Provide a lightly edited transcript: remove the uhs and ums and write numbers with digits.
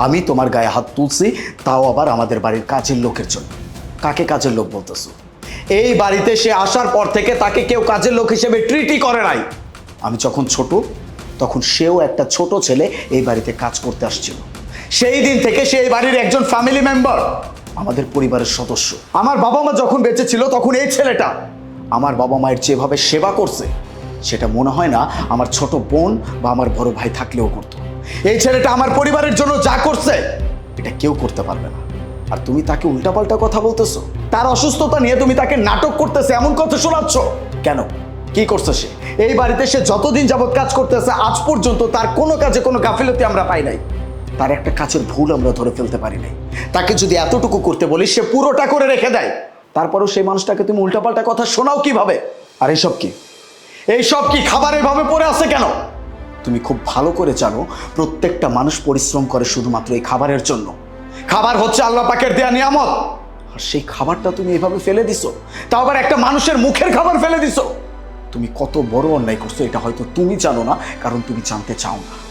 আমি তোমার গায়ে হাত তুলছি, তাও আবার আমাদের বাড়ির কাজের লোকের জন্য। কাকে কাজের লোক বলতেছো? এই বাড়িতে সে আসার পর থেকে তাকে কেউ কাজের লোক হিসেবে ট্রিটই করে নাই। আমি যখন ছোট, তখন সেও একটা ছোট ছেলে এই বাড়িতে কাজ করতে আসছিল। সেই দিন থেকে সে এই বাড়ির একজন ফ্যামিলি মেম্বার, আমাদের পরিবারের সদস্য। আমার বাবা মা যখন বেঁচে ছিল তখন এই ছেলেটা আমার বাবা মায়ের যেভাবে সেবা করছে, সেটা মনে হয় না আমার ছোট বোন বা আমার বড় ভাই থাকলেও করতো। এই ছেলেটা আমার পরিবারের জন্য যা করছে, এটা কেউ করতে পারবে না। আর তুমি তাকে উল্টাপাল্টা কথা বলতেছো। তার অসুস্থতা নিয়ে তুমি তাকে নাটক করতেছে, এমন কথা শোনাচ্ছ কেন? কি করছে সে? এই বাড়িতে সে যতদিন যাবত কাজ করতেছে, আজ পর্যন্ত তার কোনো কাজে কোনো গাফিলতি আমরা পাই নাই। তার একটা কাজের ভুল আমরা ধরে ফেলতে পারি নাই। তাকে যদি এতটুকু করতে বলি, সে পুরোটা করে রেখে দেয়। তারপরেও সেই মানুষটাকে তুমি উল্টাপাল্টা কথা শোনাও কিভাবে? আর এইসব কি? এইসব কি? খাবার এভাবে পড়ে আছে কেন? তুমি খুব ভালো করে জানো প্রত্যেকটা মানুষ পরিশ্রম করে শুধুমাত্র এই খাবারের জন্য। খাবার হচ্ছে আল্লাহ পাকের দেয়া নিয়ামত। আর সেই খাবারটা তুমি এভাবে ফেলে দিছো, তাও আবার একটা মানুষের মুখের খাবার ফেলে দিছো। তুমি কত বড় অন্যায় করছো এটা হয়তো তুমি জানো না, কারণ তুমি জানতে চাও না।